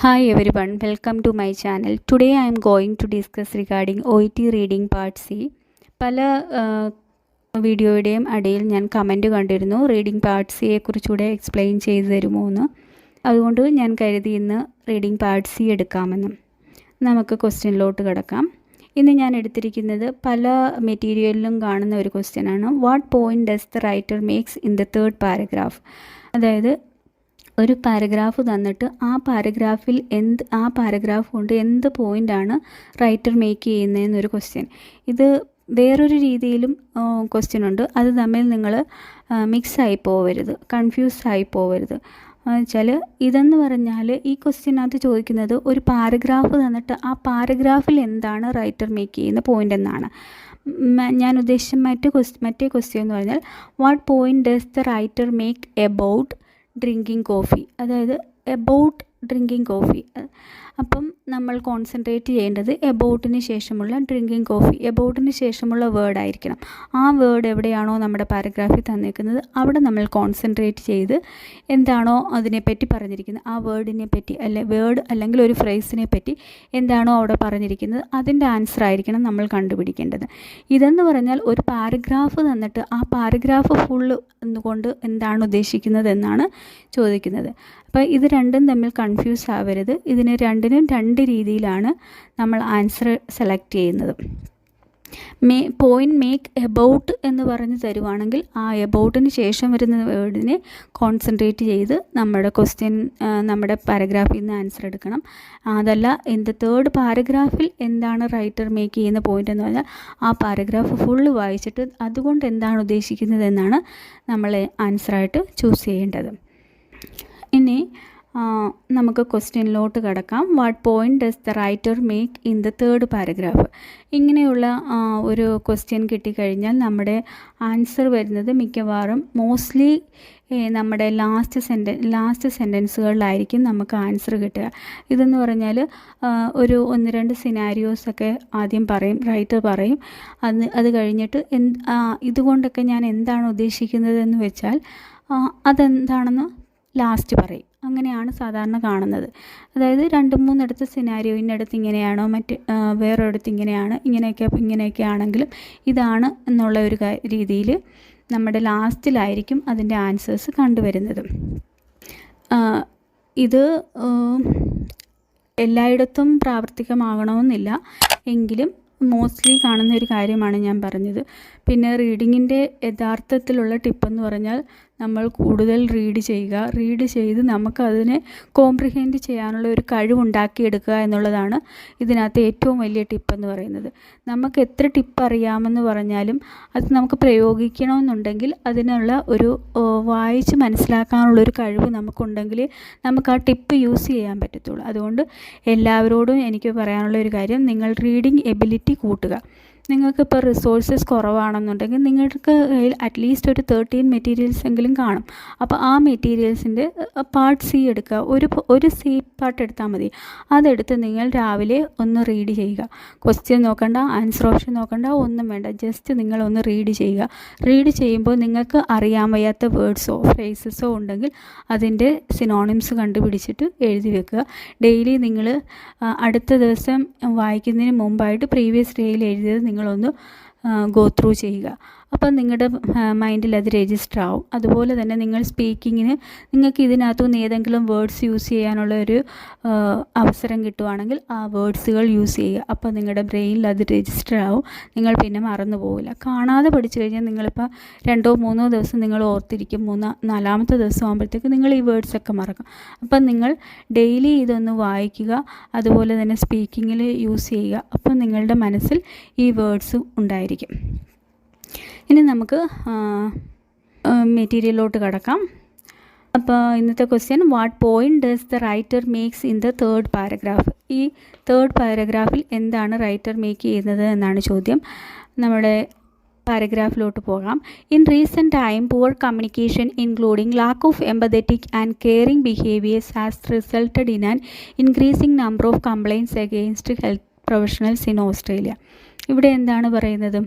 Hi everyone, welcome to my channel. Today I am going to discuss regarding OET reading part C. പല വീഡിയോയുടെയും അടിയിൽ ഞാൻ comment കണ്ടിരുന്നു reading part സിയെ കുറിച്ചുകൂടെ explain ചെയ്തു തരുമോ എന്ന്. അതുകൊണ്ട് ഞാൻ കരുതി ഇന്ന് റീഡിംഗ് പാർട്ട് സി എടുക്കാമെന്ന്. നമുക്ക് ക്വസ്റ്റ്യനിലോട്ട് കിടക്കാം. ഇന്ന് ഞാൻ എടുത്തിരിക്കുന്നത് പല മെറ്റീരിയലിലും കാണുന്ന ഒരു ക്വസ്റ്റ്യനാണ്. What point does the writer makes in the third paragraph? അതായത് ഒരു പാരഗ്രാഫ് തന്നിട്ട് ആ പാരഗ്രാഫ് കൊണ്ട് എന്ത് പോയിൻ്റാണ് റൈറ്റർ മേക്ക് ചെയ്യുന്നതെന്നൊരു ക്വസ്റ്റ്യൻ. ഇത് വേറൊരു രീതിയിലും ക്വസ്റ്റ്യൻ ഉണ്ട്. അത് തമ്മിൽ നിങ്ങൾ മിക്സായി പോവരുത്, കൺഫ്യൂസ്ഡായി പോവരുത്. വെച്ചാൽ ഇതെന്ന് പറഞ്ഞാൽ ഈ ക്വസ്റ്റ്യനകത്ത് ചോദിക്കുന്നത് ഒരു പാരഗ്രാഫ് തന്നിട്ട് ആ പാരഗ്രാഫിൽ എന്താണ് റൈറ്റർ മേക്ക് ചെയ്യുന്ന പോയിൻ്റ് എന്നാണ്. ഞാൻ ഉദ്ദേശിച്ച മറ്റേ ക്വസ്റ്റ്യൻ എന്ന് പറഞ്ഞാൽ what point does the writer make about drinking coffee, അതായത് എബൌട്ട് ഡ്രിങ്കിങ് കോഫി. അപ്പം നമ്മൾ കോൺസെൻട്രേറ്റ് ചെയ്യേണ്ടത് എബൌട്ടിന് ശേഷമുള്ള ഡ്രിങ്കിങ് കോഫി, എബൌട്ടിന് ശേഷമുള്ള വേർഡ് ആയിരിക്കണം. ആ വേർഡ് എവിടെയാണോ നമ്മുടെ പാരഗ്രാഫിൽ തന്നിരിക്കുന്നത് അവിടെ നമ്മൾ കോൺസെൻട്രേറ്റ് ചെയ്ത് എന്താണോ അതിനെപ്പറ്റി പറഞ്ഞിരിക്കുന്നത് ആ വേർഡിനെ പറ്റി വേർഡ് അല്ലെങ്കിൽ ഒരു ഫ്രേസിനെ പറ്റി എന്താണോ അവിടെ പറഞ്ഞിരിക്കുന്നത് അതിൻ്റെ ആൻസർ ആയിരിക്കണം നമ്മൾ കണ്ടുപിടിക്കേണ്ടത്. ഇതെന്ന് പറഞ്ഞാൽ ഒരു പാരഗ്രാഫ് തന്നിട്ട് ആ പാരഗ്രാഫ് ഫുള്ള് കൊണ്ട് എന്താണ് ഉദ്ദേശിക്കുന്നത് എന്നാണ് ചോദിക്കുന്നത്. അപ്പോൾ ഇത് രണ്ടും തമ്മിൽ കൺഫ്യൂസ് ആവരുത്. ഇതിന് രണ്ടിനും രണ്ട് രീതിയിലാണ് നമ്മൾ ആൻസർ സെലക്ട് ചെയ്യുന്നത്. പോയിൻറ്റ് മേക്ക് എബൌട്ട് എന്ന് പറഞ്ഞ് തരുവാണെങ്കിൽ ആ എബൌട്ടിന് ശേഷം വരുന്ന വേർഡിനെ കോൺസെൻട്രേറ്റ് ചെയ്ത് നമ്മുടെ പാരഗ്രാഫിൽ നിന്ന് ആൻസർ എടുക്കണം. അതല്ല തേർഡ് പാരഗ്രാഫിൽ എന്താണ് റൈറ്റർ മേക്ക് ചെയ്യുന്ന പോയിൻ്റ് എന്ന് പറഞ്ഞാൽ ആ പാരഗ്രാഫ് ഫുള്ള് വായിച്ചിട്ട് അതുകൊണ്ട് എന്താണ് ഉദ്ദേശിക്കുന്നത് എന്നാണ് നമ്മൾ ആൻസറായിട്ട് ചൂസ് ചെയ്യേണ്ടത്. ഇനി നമുക്ക് ക്വസ്റ്റ്യനിലോട്ട് കിടക്കാം. What point does the writer make in the third paragraph? ഇങ്ങനെയുള്ള ഒരു ക്വസ്റ്റ്യൻ കിട്ടിക്കഴിഞ്ഞാൽ നമ്മുടെ ആൻസർ വരുന്നത് മിക്കവാറും മോസ്റ്റ്ലി നമ്മുടെ ലാസ്റ്റ് സെൻറ്റൻസുകളിലായിരിക്കും നമുക്ക് ആൻസർ കിട്ടുക. ഇതെന്ന് പറഞ്ഞാൽ ഒരു 1-2 സിനാരിയോസൊക്കെ ആദ്യം പറയും, റൈറ്റർ പറയും. അത് കഴിഞ്ഞിട്ട് ഇതുകൊണ്ടൊക്കെ ഞാൻ എന്താണ് ഉദ്ദേശിക്കുന്നതെന്ന് വെച്ചാൽ അതെന്താണെന്ന് ലാസ്റ്റ് പറയും. അങ്ങനെയാണ് സാധാരണ കാണുന്നത്. അതായത് 2-3 സിനാരിയോ, ഇന്നടത്ത് ഇങ്ങനെയാണോ വേറൊരിടത്ത് ഇങ്ങനെയൊക്കെ ആണെങ്കിലും ഇതാണ് എന്നുള്ള ഒരു രീതിയിൽ നമ്മുടെ ലാസ്റ്റിലായിരിക്കും അതിൻ്റെ ആൻസേഴ്സ് കണ്ടുവരുന്നത്. ഇത് എല്ലായിടത്തും പ്രാവർത്തികമാകണമെന്നില്ല, എങ്കിലും മോസ്റ്റ്ലി കാണുന്ന ഒരു കാര്യമാണ് ഞാൻ പറഞ്ഞത്. പിന്നെ റീഡിങ്ങിൻ്റെ യഥാർത്ഥത്തിലുള്ള ടിപ്പെന്ന് പറഞ്ഞാൽ നമ്മൾ കൂടുതൽ റീഡ് ചെയ്ത് നമുക്കതിനെ കോംപ്രിഹെൻഡ് ചെയ്യാനുള്ള ഒരു കഴിവുണ്ടാക്കിയെടുക്കുക എന്നുള്ളതാണ് ഇതിനകത്ത് ഏറ്റവും വലിയ ടിപ്പെന്ന് പറയുന്നത്. നമുക്ക് എത്ര ടിപ്പ് അറിയാമെന്ന് പറഞ്ഞാലും അത് നമുക്ക് പ്രയോഗിക്കണമെന്നുണ്ടെങ്കിൽ അതിനുള്ള ഒരു വായിച്ച് മനസ്സിലാക്കാനുള്ളൊരു കഴിവ് നമുക്കുണ്ടെങ്കിൽ നമുക്ക് ആ ടിപ്പ് യൂസ് ചെയ്യാൻ പറ്റത്തുള്ളൂ. അതുകൊണ്ട് എല്ലാവരോടും എനിക്ക് പറയാനുള്ള ഒരു കാര്യം, നിങ്ങൾ റീഡിങ് എബിലിറ്റി കൂട്ടുക. നിങ്ങൾക്കിപ്പോൾ റിസോഴ്സസ് കുറവാണെന്നുണ്ടെങ്കിൽ നിങ്ങൾക്ക് അറ്റ്ലീസ്റ്റ് ഒരു 13 മെറ്റീരിയൽസ് എങ്കിലും കാണും. അപ്പോൾ ആ മെറ്റീരിയൽസിൻ്റെ പാർട്ട് സി എടുക്കുക. ഒരു സി പാർട്ട് എടുത്താൽ മതി. അതെടുത്ത് നിങ്ങൾ രാവിലെ ഒന്ന് റീഡ് ചെയ്യുക. ക്വസ്റ്റ്യൻ നോക്കണ്ട, ആൻസർ ഓപ്ഷൻ നോക്കണ്ട, ഒന്നും വേണ്ട. ജസ്റ്റ് നിങ്ങളൊന്ന് റീഡ് ചെയ്യുക. റീഡ് ചെയ്യുമ്പോൾ നിങ്ങൾക്ക് അറിയാൻ വയ്യാത്ത വേർഡ്സോ ഫ്രേസസോ ഉണ്ടെങ്കിൽ അതിൻ്റെ സിനോണിംസ് കണ്ടുപിടിച്ചിട്ട് എഴുതി വെക്കുക. ഡെയിലി നിങ്ങൾ അടുത്ത ദിവസം വായിക്കുന്നതിന് മുമ്പായിട്ട് പ്രീവിയസ് ഡേയിൽ എഴുതിയത് നിങ്ങളൊന്ന് ഗോ ത്രൂ ചെയ്യുക. അപ്പം നിങ്ങളുടെ മൈൻഡിൽ അത് രജിസ്റ്റർ ആവും. അതുപോലെ തന്നെ നിങ്ങൾ സ്പീക്കിങ്ങിന് നിങ്ങൾക്ക് ഇതിനകത്തുനിന്ന് ഏതെങ്കിലും വേർഡ്സ് യൂസ് ചെയ്യാനുള്ള ഒരു അവസരം കിട്ടുവാണെങ്കിൽ ആ വേർഡ്സുകൾ യൂസ് ചെയ്യുക. അപ്പോൾ നിങ്ങളുടെ ബ്രെയിനിൽ അത് രജിസ്റ്റർ ആവും. നിങ്ങൾ പിന്നെ മറന്നു പോവില്ല. കാണാതെ പഠിച്ചു കഴിഞ്ഞാൽ നിങ്ങളിപ്പോൾ 2-3 ദിവസം നിങ്ങൾ ഓർത്തിരിക്കും. 4-ാമത്തെ ദിവസം ആകുമ്പോഴത്തേക്ക് നിങ്ങൾ ഈ വേർഡ്സൊക്കെ മറക്കും. അപ്പം നിങ്ങൾ ഡെയിലി ഇതൊന്ന് വായിക്കുക. അതുപോലെ തന്നെ സ്പീക്കിങ്ങിൽ യൂസ് ചെയ്യുക. അപ്പം നിങ്ങളുടെ മനസ്സിൽ ഈ വേർഡ്സ് ഉണ്ടായിരിക്കും. ഇനി നമുക്ക് മെറ്റീരിയലിലോട്ട് കടക്കാം. അപ്പോൾ ഇന്നത്തെ question, what point does the writer makes in the third paragraph? ഈ തേർഡ് പാരഗ്രാഫിൽ എന്താണ് റൈറ്റർ മേക്ക് ചെയ്യുന്നത് എന്നാണ് ചോദ്യം. നമ്മുടെ പാരഗ്രാഫിലോട്ട് പോകാം. In recent time poor communication including lack of empathetic and caring behaviours has resulted in an increasing number of complaints against health professionals in Australia. ഇവിടെ എന്താണ് പറയുന്നത്?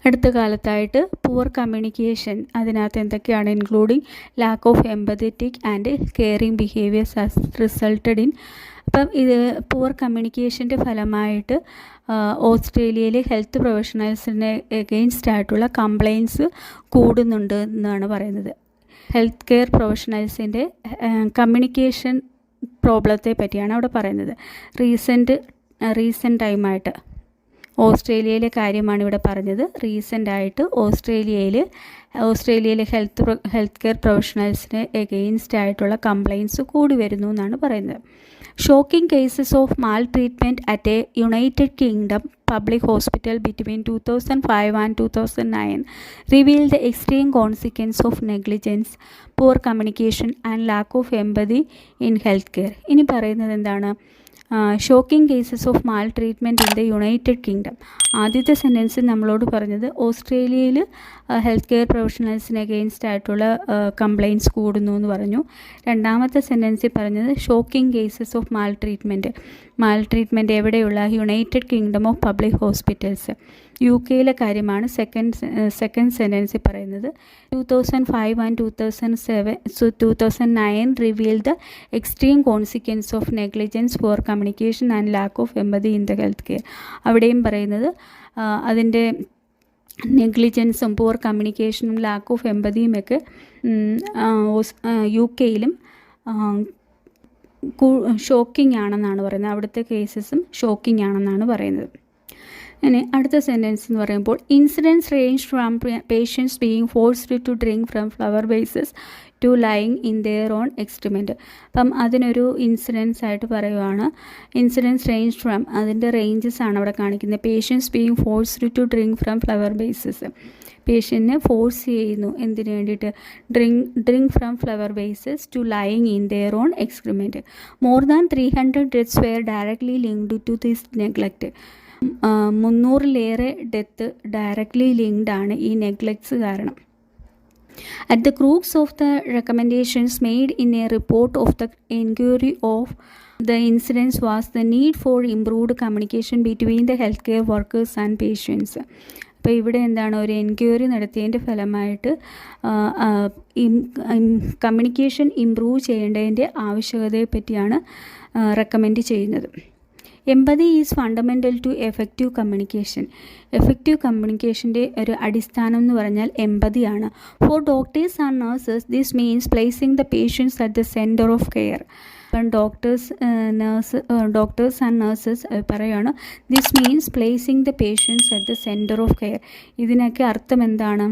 അടുത്ത കാലത്തായിട്ട് പുവർ കമ്മ്യൂണിക്കേഷൻ, അതിനകത്ത് എന്തൊക്കെയാണ് including lack of empathetic and caring behaviours has resulted in. അപ്പം ഇത് poor കമ്മ്യൂണിക്കേഷൻ്റെ ഫലമായിട്ട് ഓസ്ട്രേലിയയിലെ ഹെൽത്ത് പ്രൊഫഷണൽസിന് എഗെയിൻസ്റ്റ് ആയിട്ടുള്ള കംപ്ലയിൻസ് കൂടുന്നുണ്ട് എന്നാണ് പറയുന്നത്. ഹെൽത്ത് കെയർ പ്രൊഫഷണൽസിൻ്റെ കമ്മ്യൂണിക്കേഷൻ പ്രോബ്ലത്തെ പറ്റിയാണ് അവിടെ പറയുന്നത്. റീസെൻ്റ് ടൈമായിട്ട് ഓസ്ട്രേലിയയിലെ കാര്യമാണ് ഇവിടെ പറഞ്ഞത്. റീസെൻ്റായിട്ട് ഓസ്ട്രേലിയയിലെ ഹെൽത്ത് കെയർ പ്രൊഫഷണൽസിന് എഗെയിൻസ്റ്റ് ആയിട്ടുള്ള കംപ്ലയിൻസ് കൂടി വരുന്നു എന്നാണ് പറയുന്നത്. Shocking cases of Mal treatment at A United kingdom public hospital between 2005 and 2009 revealed the extreme consequence of negligence, poor communication and lack of empathy in healthcare. ഇനി പറയുന്നത് എന്താണ്? Shocking cases of maltreatment in the United Kingdom. ആദ്യത്തെ sentence നമ്മളോട് പറഞ്ഞത് ഓസ്ട്രേലിയയിൽ healthcare പ്രൊഫഷണൽസിന് against ആയിട്ടുള്ള complaints കൂടുന്നു എന്ന് പറഞ്ഞു. രണ്ടാമത്തെ സെൻറ്റൻസിൽ പറഞ്ഞത് shocking cases of maltreatment എവിടെയുള്ള United Kingdom of public hospitals, UK കാര്യമാണ് സെക്കൻഡ് സെൻറ്റൻസിൽ പറയുന്നത്. 2005 and 2009 revealed the extreme consequence of negligence, poor communication and lack of empathy in the health care. അവിടെയും പറയുന്നത് അതിൻ്റെ നെഗ്ലിജൻസും പുവർ കമ്മ്യൂണിക്കേഷനും ലാക്ക് ഓഫ് എമ്പതിയും ഒക്കെ UK-യിലും shocking ആണെന്നാണ് പറയുന്നത്. അവിടുത്തെ കേസസും ഷോക്കിംഗ് ആണെന്നാണ് പറയുന്നത്. ഇനി അടുത്ത സെൻറ്റൻസ് എന്ന് പറയുമ്പോൾ incidence range from patients being forced to drink from flower vases to lying in their own excrement. അപ്പം അതിനൊരു ഇൻസിഡൻസ് ആയിട്ട് പറയുവാണ്. ഇൻസിഡൻസ് റേഞ്ച് ഫ്രം, അതിൻ്റെ റേഞ്ചസ് ആണ് അവിടെ കാണിക്കുന്നത്. Patients being forced to drink from flower vases, പേഷ്യൻറ്റിനെ ഫോഴ്സ് ചെയ്യുന്നു എന്തിനു വേണ്ടിയിട്ട്? Drink from flower vases to lying in their own excrement. More than 300 deaths were directly linked to this neglect. 300-ലേറെ death directly linked ആണ് ഈ നെഗ്ലക്ട്സ് കാരണം. At the crux of the recommendations made in a report of the inquiry of the incidents was the need for improved communication between the healthcare workers and patients. അപ്പോൾ ഇവിടെ എന്താണ്, ഒരു enquiry നടത്തിയതിൻ്റെ ഫലമായിട്ട് communication improve ചെയ്യേണ്ടതിൻ്റെ ആവശ്യകതയെ പറ്റിയാണ് recommend ചെയ്യുന്നത്. Empathy is fundamental to effective communication. Effective കമ്മ്യൂണിക്കേഷൻ്റെ ഒരു അടിസ്ഥാനം എന്ന് പറഞ്ഞാൽ എമ്പതിയാണ്. For doctors and nurses this means placing the patients at the centre of care. ഇപ്പം ഡോക്ടേഴ്സ് ആൻഡ് നഴ്സസ് പറയുകയാണ് this means placing the patients at the centre of care. ഇതിനൊക്കെ അർത്ഥം എന്താണ്?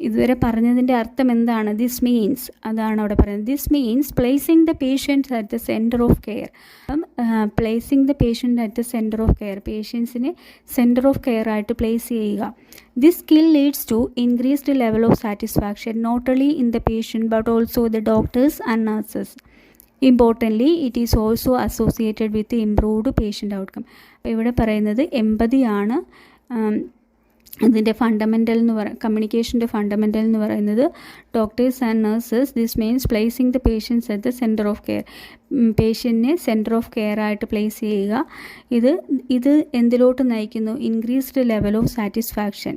ഇതുവരെ പറഞ്ഞതിൻ്റെ അർത്ഥം എന്താണ്? ദിസ് മീൻസ്, അതാണ് അവിടെ പറയുന്നത്. This means placing the patients at the centre of care. അപ്പം placing the patient at the centre of care, പേഷ്യൻസിനെ സെൻറ്റർ ഓഫ് കെയർ ആയിട്ട് പ്ലേസ് ചെയ്യുക. This skill leads to increased level of satisfaction not only in the patient but also the doctors and nurses. Importantly it is also associated with improved patient outcome. അപ്പോൾ ഇവിടെ പറയുന്നത് എമ്പതിയാണ് ഇതിൻ്റെ fundamental എന്ന് കമ്മ്യൂണിക്കേഷൻ്റെ fundamental എന്ന് പറയുന്നത്. Doctors and nurses this means placing the patients at the centre of care. പേഷ്യൻറ്റിനെ centre of care ആയിട്ട് place ചെയ്യുക. ഇത് എന്തിലോട്ട് നയിക്കുന്നു? Increased level of satisfaction.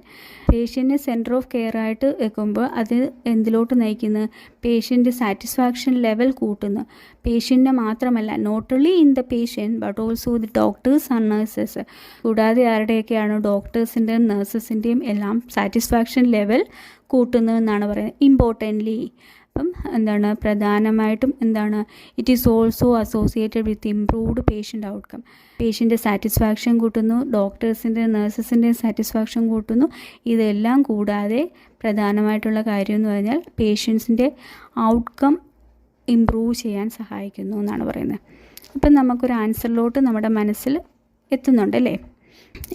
പേഷ്യൻറ്റിനെ സെൻറ്റർ ഓഫ് കെയർ ആയിട്ട് വെക്കുമ്പോൾ അത് എന്തിലോട്ട് നയിക്കുന്നു? പേഷ്യൻ്റ് സാറ്റിസ്ഫാക്ഷൻ ലെവൽ കൂട്ടുന്നു. പേഷ്യൻറ്റിനെ മാത്രമല്ല, not only in the patient but also the doctors and nurses. കൂടാതെ ആരുടെയൊക്കെയാണ്? ഡോക്ടേഴ്സിൻ്റെയും നഴ്സസിൻ്റെയും എല്ലാം സാറ്റിസ്ഫാക്ഷൻ ലെവൽ കൂട്ടുന്നതെന്നാണ് പറയുന്നത്. ഇമ്പോർട്ടൻ്റ്ലി, അപ്പം എന്താണ് പ്രധാനമായിട്ടും എന്താണ്? It is also associated with improved patient outcome. പേഷ്യൻ്റെ സാറ്റിസ്ഫാക്ഷൻ കൂട്ടുന്നു, ഡോക്ടേഴ്സിൻ്റെ നഴ്സസിൻ്റെ സാറ്റിസ്ഫാക്ഷൻ കൂട്ടുന്നു. ഇതെല്ലാം കൂടാതെ പ്രധാനമായിട്ടുള്ള കാര്യം എന്ന് പറഞ്ഞാൽ പേഷ്യൻസിൻ്റെ ഔട്ട്കം ഇംപ്രൂവ് ചെയ്യാൻ സഹായിക്കുന്നു എന്നാണ് പറയുന്നത്. അപ്പം നമുക്കൊരു ആൻസറിലോട്ട് നമ്മുടെ മനസ്സിൽ എത്തുന്നുണ്ടല്ലേ.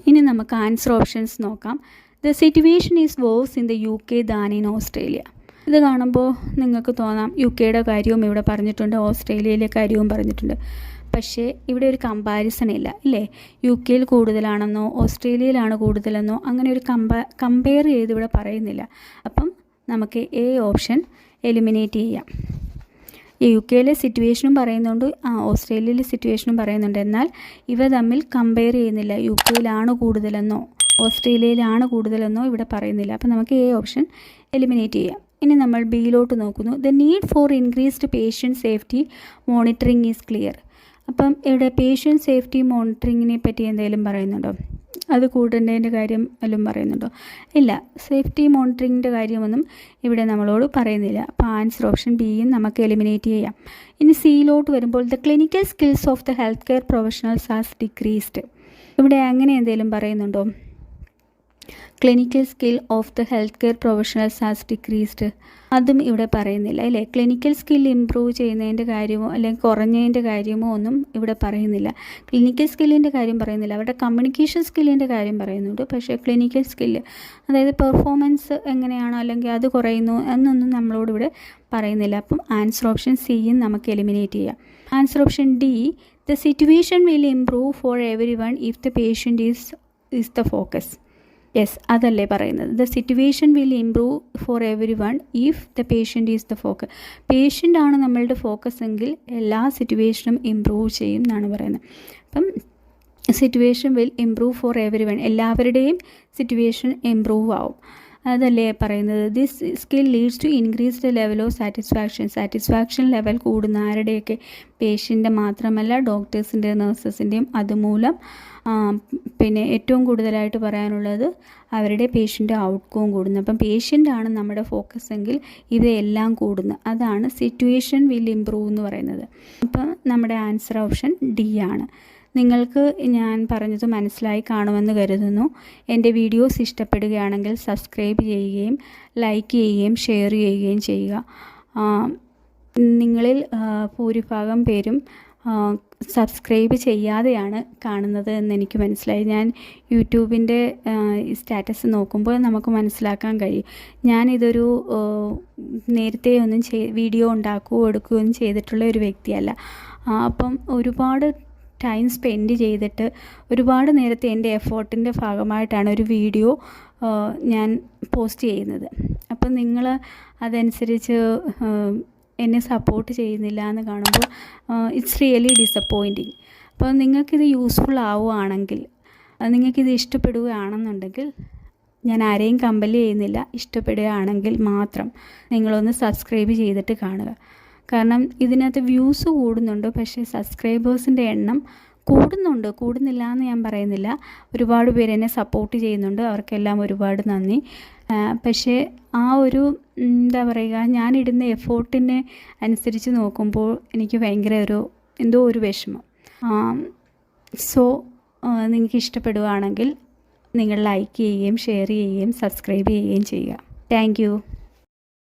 ഇനി നമുക്ക് ആൻസർ ഓപ്ഷൻസ് നോക്കാം. The situation is worse in the UK than in Australia. ഇത് കാണുമ്പോൾ നിങ്ങൾക്ക് തോന്നാം UK കാര്യവും ഇവിടെ പറഞ്ഞിട്ടുണ്ട്, ഓസ്ട്രേലിയയിലെ കാര്യവും പറഞ്ഞിട്ടുണ്ട്. പക്ഷേ ഇവിടെ ഒരു കമ്പാരിസൺ ഇല്ല, ഇല്ലേ? UK കൂടുതലാണെന്നോ ഓസ്ട്രേലിയയിലാണ് കൂടുതലെന്നോ അങ്ങനെ ഒരു കമ്പയർ ചെയ്ത് ഇവിടെ പറയുന്നില്ല. അപ്പം നമുക്ക് A ഓപ്ഷൻ എലിമിനേറ്റ് ചെയ്യാം. UK സിറ്റുവേഷനും പറയുന്നുണ്ട്, ഓസ്ട്രേലിയയിലെ സിറ്റുവേഷനും പറയുന്നുണ്ട്. എന്നാൽ ഇവ തമ്മിൽ കമ്പയർ ചെയ്യുന്നില്ല. UK കൂടുതലെന്നോ ഓസ്ട്രേലിയയിലാണ് കൂടുതലെന്നോ ഇവിടെ പറയുന്നില്ല. അപ്പോൾ നമുക്ക് എ ഓപ്ഷൻ എലിമിനേറ്റ് ചെയ്യാം. ഇനി നമ്മൾ ബിയിലോട്ട് നോക്കുന്നു. The need for increased patient safety monitoring is clear. അപ്പം ഇവിടെ പേഷ്യൻറ്റ് സേഫ്റ്റി മോണിറ്ററിങ്ങിനെ പറ്റി എന്തെങ്കിലും പറയുന്നുണ്ടോ? അത് കൂടേണ്ടതിൻ്റെ കാര്യം വല്ലതും പറയുന്നുണ്ടോ? ഇല്ല, സേഫ്റ്റി മോണിറ്ററിങ്ങിൻ്റെ കാര്യമൊന്നും ഇവിടെ നമ്മളോട് പറയുന്നില്ല. അപ്പോൾ ആൻസർ ഓപ്ഷൻ ബിയും നമുക്ക് എലിമിനേറ്റ് ചെയ്യാം. ഇനി സിയിലോട്ട് വരുമ്പോൾ the clinical skills of the health care professionals has decreased. ഇവിടെ അങ്ങനെ എന്തെങ്കിലും പറയുന്നുണ്ടോ? Clinical skill of the health care professionals has decreased, അതും ഇവിടെ പറയുന്നില്ല അല്ലേ. ക്ലിനിക്കൽ സ്കിൽ ഇമ്പ്രൂവ് ചെയ്യുന്നതിൻ്റെ കാര്യമോ അല്ലെങ്കിൽ കുറഞ്ഞതിൻ്റെ കാര്യമോ ഒന്നും ഇവിടെ പറയുന്നില്ല. ക്ലിനിക്കൽ സ്കില്ലിൻ്റെ കാര്യം പറയുന്നില്ല, അവരുടെ കമ്മ്യൂണിക്കേഷൻ സ്കില്ലിൻ്റെ കാര്യം പറയുന്നുണ്ട്. പക്ഷേ ക്ലിനിക്കൽ സ്കില്ല്, അതായത് പെർഫോമൻസ് എങ്ങനെയാണോ അല്ലെങ്കിൽ അത് കുറയുന്നു എന്നൊന്നും നമ്മളോട് ഇവിടെ പറയുന്നില്ല. അപ്പം ആൻസർ ഓപ്ഷൻ സിയും നമുക്ക് എലിമിനേറ്റ് ചെയ്യാം. Answer option D, the situation will improve for every one if the patient is the focus. Yes, അതല്ലേ പറയുന്നത്. The situation will improve for every one if the patient is the focus. Patient ആണ് നമ്മളുടെ focus എങ്കിൽ എല്ലാ സിറ്റുവേഷനും improve ചെയ്യും എന്നാണ് പറയുന്നത്. അപ്പം situation will improve for everyone, എല്ലാവരുടെയും സിറ്റുവേഷൻ ഇമ്പ്രൂവ് ആവും, അതല്ലേ പറയുന്നത്. This skill leads to increased level of satisfaction level കൂടുന്ന ആരുടെയൊക്കെ? പേഷ്യൻ്റെ മാത്രമല്ല, ഡോക്ടേഴ്സിൻ്റെ, നഴ്സസിൻ്റെയും. അതുമൂലം പിന്നെ ഏറ്റവും കൂടുതലായിട്ട് പറയാനുള്ളത് അവരുടെ പേഷ്യൻ്റ് ഔട്ട്കം കൂടുന്നു. അപ്പം പേഷ്യൻ്റാണ് നമ്മുടെ ഫോക്കസ് എങ്കിൽ ഇവയെല്ലാം കൂടുന്നു. അതാണ് സിറ്റുവേഷൻ വിൽ ഇംപ്രൂവ് എന്ന് പറയുന്നത്. അപ്പം നമ്മുടെ ആൻസർ ഓപ്ഷൻ ഡി ആണ്. നിങ്ങൾക്ക് ഞാൻ പറഞ്ഞത് മനസ്സിലായി കാണുമെന്ന് കരുതുന്നു. എൻ്റെ വീഡിയോസ് ഇഷ്ടപ്പെടുകയാണെങ്കിൽ സബ്സ്ക്രൈബ് ചെയ്യുകയും ലൈക്ക് ചെയ്യുകയും ഷെയർ ചെയ്യുകയും ചെയ്യുക. നിങ്ങളിൽ ഭൂരിഭാഗം പേരും സബ്സ്ക്രൈബ് ചെയ്യാതെയാണ് കാണുന്നത് എന്നെനിക്ക് മനസ്സിലായി. ഞാൻ യൂട്യൂബിൻ്റെ സ്റ്റാറ്റസ് നോക്കുമ്പോൾ നമുക്ക് മനസ്സിലാക്കാൻ കഴിയും. ഞാനിതൊരു നേരത്തെ ഒന്നും വീഡിയോ ഉണ്ടാക്കുകയോ എടുക്കുകയോ ഒന്നും ചെയ്തിട്ടുള്ള ഒരു വ്യക്തിയല്ല. അപ്പം ഒരുപാട് ടൈം സ്പെൻഡ് ചെയ്തിട്ട് ഒരുപാട് നേരത്തെ എൻ്റെ എഫേർട്ടിൻ്റെ ഭാഗമായിട്ടാണ് ഒരു വീഡിയോ ഞാൻ പോസ്റ്റ് ചെയ്യുന്നത്. അപ്പം നിങ്ങൾ അതനുസരിച്ച് എന്നെ സപ്പോർട്ട് ചെയ്യുന്നില്ല എന്ന് കാണുമ്പോൾ ഇറ്റ്സ് റിയലി ഡിസപ്പോയിൻറ്റിങ്. അപ്പോൾ നിങ്ങൾക്കിത് യൂസ്ഫുൾ ആവുകയാണെങ്കിൽ, നിങ്ങൾക്കിത് ഇഷ്ടപ്പെടുകയാണെന്നുണ്ടെങ്കിൽ, ഞാൻ ആരെയും കമ്പൽ ചെയ്യുന്നില്ല, ഇഷ്ടപ്പെടുകയാണെങ്കിൽ മാത്രം നിങ്ങളൊന്ന് സബ്സ്ക്രൈബ് ചെയ്തിട്ട് കാണുക. കാരണം ഇതിനകത്ത് വ്യൂസ് കൂടുന്നുണ്ട്, പക്ഷേ സബ്സ്ക്രൈബേഴ്സിൻ്റെ എണ്ണം കൂടുന്നില്ല എന്ന് ഞാൻ പറയുന്നില്ല. ഒരുപാട് പേര് എന്നെ സപ്പോർട്ട് ചെയ്യുന്നുണ്ട്, അവർക്കെല്ലാം ഒരുപാട് നന്ദി. പക്ഷേ ആ ഒരു എന്താ പറയുക, ഞാനിടുന്ന എഫേർട്ടിനെ അനുസരിച്ച് നോക്കുമ്പോൾ എനിക്ക് ഭയങ്കര എന്തോ ഒരു വിഷമം. സോ നിങ്ങൾക്ക് ഇഷ്ടപ്പെടുകയാണെങ്കിൽ നിങ്ങൾ ലൈക്ക് ചെയ്യുകയും ഷെയർ ചെയ്യുകയും സബ്സ്ക്രൈബ് ചെയ്യുകയും ചെയ്യുക. Thank you.